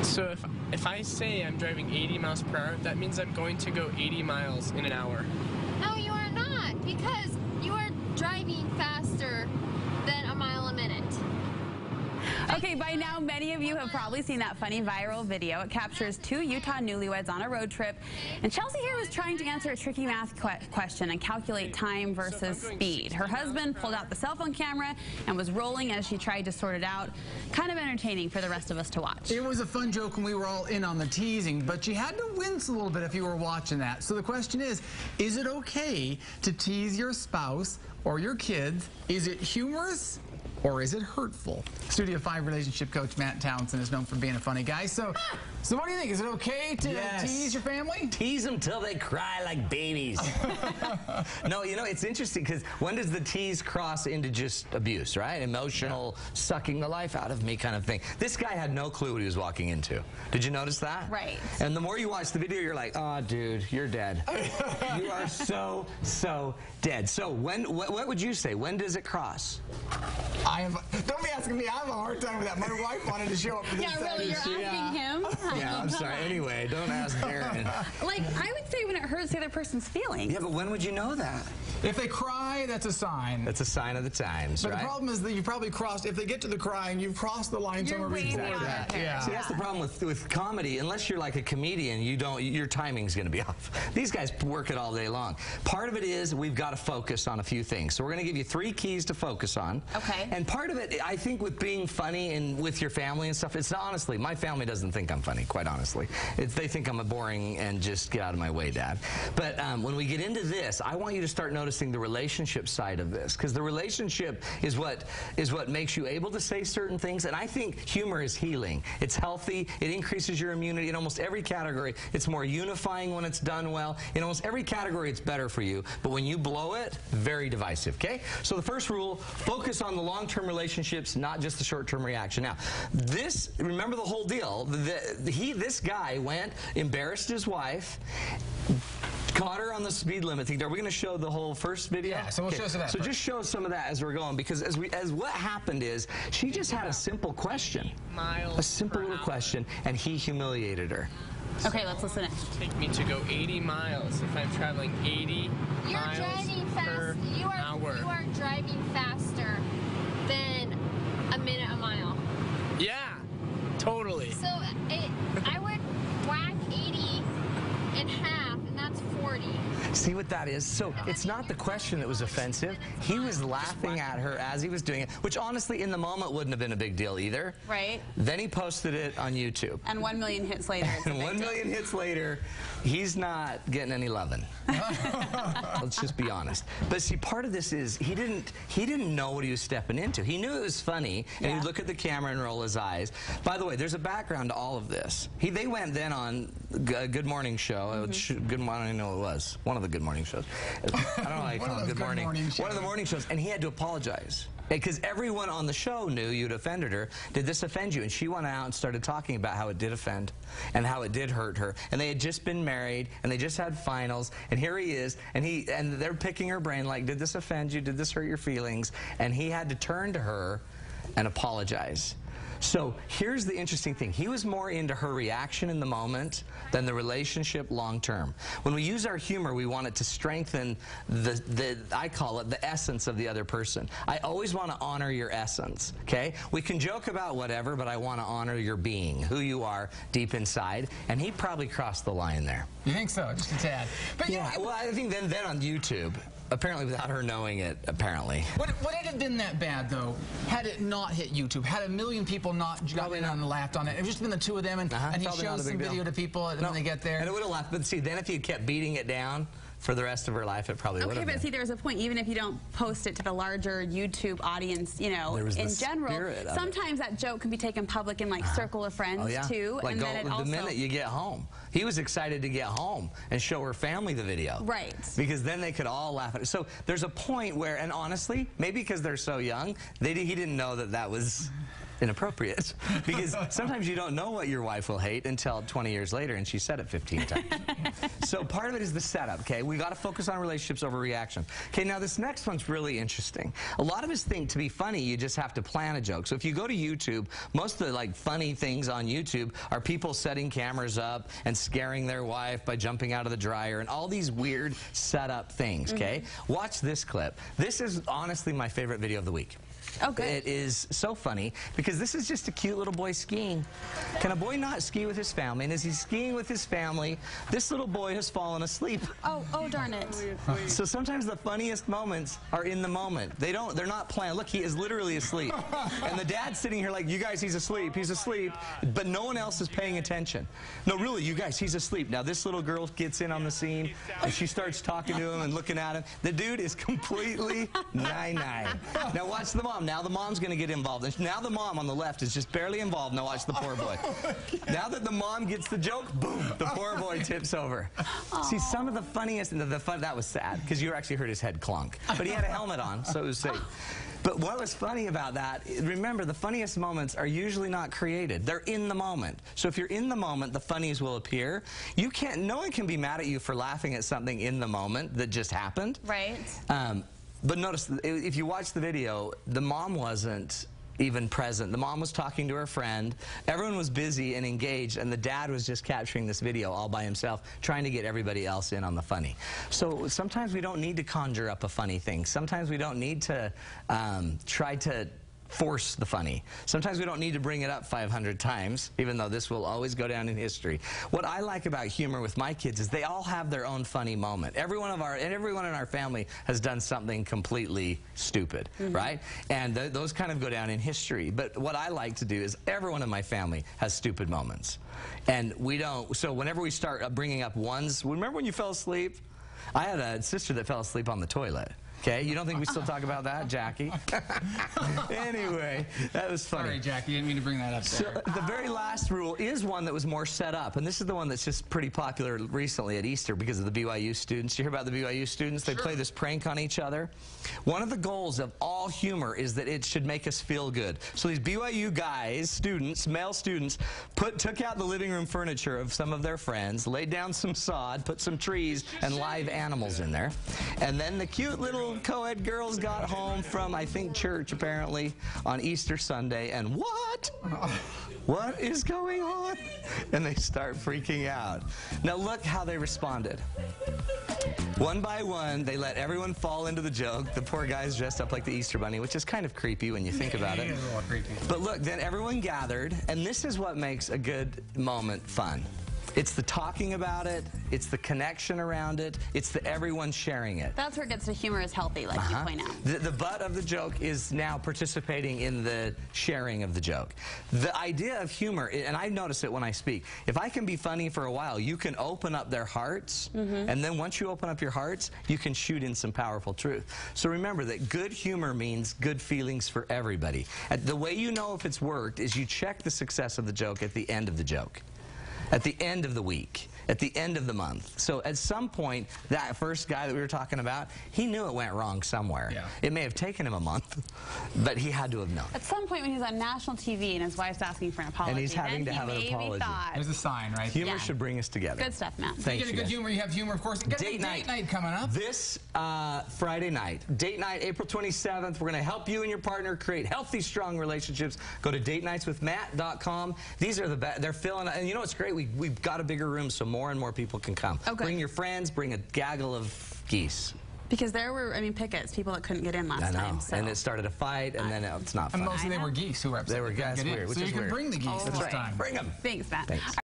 So if I say I'm driving 80 miles per hour, that means I'm going to go 80 miles in an hour. No, you are not, because you are driving faster than a mile a minute. Okay, by now, many of you have probably seen that funny viral video. It captures two Utah newlyweds on a road trip. And Chelsea here was trying to answer a tricky math question and calculate time versus speed. Her husband pulled out the cell phone camera and was rolling as she tried to sort it out. Kind of entertaining for the rest of us to watch. It was a fun joke when we were all in on the teasing, but you had to wince a little bit if you were watching that. So the question is it okay to tease your spouse or your kids? Is it humorous? Or is it hurtful? Studio 5 relationship coach Matt Townsend is known for being a funny guy. So what do you think? Is it okay to tease your family? Tease them till they cry like babies. No, you know, it's interesting because when does the tease cross into just abuse, right? Emotional, sucking the life out of me kind of thing. This guy had no clue what he was walking into. Did you notice that? Right. And the more you watch the video, you're like, oh, dude, you're dead. You are so dead. So what would you say? When does it cross? Don't be asking me. I have a hard time with that. My wife wanted to show up for this. Yeah, really, you're asking him? Yeah, I'm sorry. Anyway, don't ask Darren. Like, I would say when it hurts the other person's feelings. Yeah, but when would you know that? If they cry, that's a sign. That's a sign of the times, but right? the problem is that you probably crossed, if they get to the crying, you've crossed the line somewhere before that. Yeah. See, that's the problem with comedy. Unless you're like a comedian, your timing's going to be off. These guys work it all day long. Part of it is we've got to focus on a few things. So we're going to give you 3 keys to focus on. Okay. And part of it, I think, with being funny and with your family and stuff, it's not, honestly, my family doesn't think I'm funny, quite honestly. They think I'm a boring and just get out of my way dad. But when we get into this, I want you to start noticing the relationship side of this, because the relationship is what makes you able to say certain things. And I think humor is healing. It's healthy. It increases your immunity in almost every category. It's more unifying when it's done well. In almost every category, it's better for you. But when you blow it, very divisive, okay? So the first rule, focus on the long-term relationships, not just the short-term reaction. Now, remember the whole deal. This guy went, embarrassed his wife, caught her on the speed limit thing. Are we going to show the whole first video? Yeah, so we'll show some of that. So just show some of that as we're going, because as what happened is she just had a simple question, a simple little question, and he humiliated her. Okay, let's listen in. Take me to go 80 miles if I'm traveling 80 miles per hour. You are driving faster than a minute a mile. Yeah, totally. So I would whack 80 in half, and that's 40. See what that is? So it's not the question that was offensive. He was laughing at her as he was doing it, which honestly in the moment wouldn't have been a big deal either. Right. Then he posted it on YouTube. And 1 million hits later. And 1 million hits later, he's not getting any loving. Let's just be honest. But see, part of this is he didn't know what he was stepping into. He knew it was funny, and he'd look at the camera and roll his eyes. By the way, there's a background to all of this. They went then on a Good Morning show. Good Morning, I know it was one of the Good Morning shows. I don't know how you call it Good Morning. One of the morning shows, and he had to apologize. Because everyone on the show knew you'd offended her. Did this offend you? And she went out and started talking about how it did offend and how it did hurt her. And they had just been married, and they just had finals, and here he is, and they're picking her brain like, did this offend you? Did this hurt your feelings? And he had to turn to her and apologize. So here's the interesting thing. He was more into her reaction in the moment than the relationship long term. When we use our humor, we want it to strengthen I call it the essence of the other person. I always want to honor your essence, okay? We can joke about whatever, but I want to honor your being, who you are deep inside. And he probably crossed the line there. You think so? Just a tad. But yeah, well, I think then on YouTube, apparently without her knowing it, apparently. Would it have been that bad, though, had it not hit YouTube? Had 1 million people not gotten on and laughed on it? It was just been the 2 of them, and he shows some video to people when they get there. And it would have laughed. But see, then if you kept beating it down for the rest of her life, it probably would have been. Okay, but see, there's a point. Even if you don't post it to the larger YouTube audience, you know, in general, sometimes that joke can be taken public in, like, circle of friends, too. Like, and then it also, the minute you get home. He was excited to get home and show her family the video. Right. Because then they could all laugh at it. So there's a point where, and honestly, maybe because they're so young, he didn't know that was inappropriate because sometimes you don't know what your wife will hate until 20 years later and she said it 15 times. So part of it is the setup, okay? We got to focus on relationships over reaction. Okay, now this next one's really interesting. A lot of us think to be funny, you just have to plan a joke. So if you go to YouTube, most of the like funny things on YouTube are people setting cameras up and scaring their wife by jumping out of the dryer and all these weird setup things, okay? Watch this clip. This is honestly my favorite video of the week. Okay. It is so funny because this is just a cute little boy skiing. Can a boy not ski with his family? And as he's skiing with his family, this little boy has fallen asleep. Oh darn it. So sometimes the funniest moments are in the moment. They're not planned. Look, he is literally asleep. And the dad's sitting here like, you guys, he's asleep, but no one else is paying attention. No, really, you guys, he's asleep. Now this little girl gets in on the scene and she starts talking to him and looking at him. The dude is completely nine-nine. Now watch the mom. Now the mom's going to get involved. And now the mom on the left is just barely involved. Now watch the poor boy. Now that the mom gets the joke, boom, the poor boy tips over. See, some of the funniest, and the fun, that was sad, because you actually heard his head clunk. But he had a helmet on, so it was safe. But what was funny about that, remember, the funniest moments are usually not created. They're in the moment. So if you're in the moment, the funnies will appear. No one can be mad at you for laughing at something in the moment that just happened. Right. But notice, if you watch the video, the mom wasn't even present. The mom was talking to her friend. Everyone was busy and engaged, and the dad was just capturing this video all by himself, trying to get everybody else in on the funny. So sometimes we don't need to conjure up a funny thing. Sometimes we don't need to try to force the funny. Sometimes we don't need to bring it up 500 times, even though this will always go down in history. What I like about humor with my kids is they all have their own funny moment. Everyone in our family has done something completely stupid, right? And those kind of go down in history. But what I like to do is everyone in my family has stupid moments. And we don't, so whenever we start bringing up ones, remember when you fell asleep? I had a sister that fell asleep on the toilet. Okay, you don't think we still talk about that, Jackie? Anyway, that was funny. Sorry, Jackie, didn't mean to bring that up there. So the very last rule is one that was more set up, and this is the one that's just pretty popular recently at Easter because of the BYU students. You hear about the BYU students? They play this prank on each other. One of the goals of all humor is that it should make us feel good. So these BYU guys, students, male students, took out the living room furniture of some of their friends, laid down some sod, put some trees and live animals in there, and then the cute little co-ed girls got home from, I think, church apparently on Easter Sunday, and what is going on? And they start freaking out. Now look how they responded. One by one, they let everyone fall into the joke. The poor guy's dressed up like the Easter Bunny, which is kind of creepy when you think about it. But look, then everyone gathered, and this is what makes a good moment fun. It's the talking about it, it's the connection around it, it's the everyone sharing it. That's where it gets to humor is healthy, like you point out. The butt of the joke is now participating in the sharing of the joke. The idea of humor, and I notice it when I speak, if I can be funny for a while, you can open up their hearts, and then once you open up your hearts, you can shoot in some powerful truth. So remember that good humor means good feelings for everybody. The way you know if it's worked is you check the success of the joke at the end of the joke. At the end of the week, at the end of the month. So at some point, that first guy that we were talking about, he knew it went wrong somewhere. Yeah. It may have taken him a month, but he had to have known. At some point when he's on national TV and his wife's asking for an apology, and he's having to have an apology. There's a sign, right? Humor should bring us together. Good stuff, Matt. Thank you. Good humor, you have humor, of course. Date night coming up. This Friday night. Date night, April 27th. We're going to help you and your partner create healthy, strong relationships. Go to datenightswithmatt.com. These are the best. They're filling, and you know what's great? We've got a bigger room so more and more people can come. Okay. Bring your friends, bring a gaggle of geese. Because there were, pickets, people that couldn't get in last time. So. And it started a fight, and then it's not fun. And mostly they were geese who were upset. They were geese, weird. So you can bring the geese this time. Bring them. Thanks, Matt. Thanks.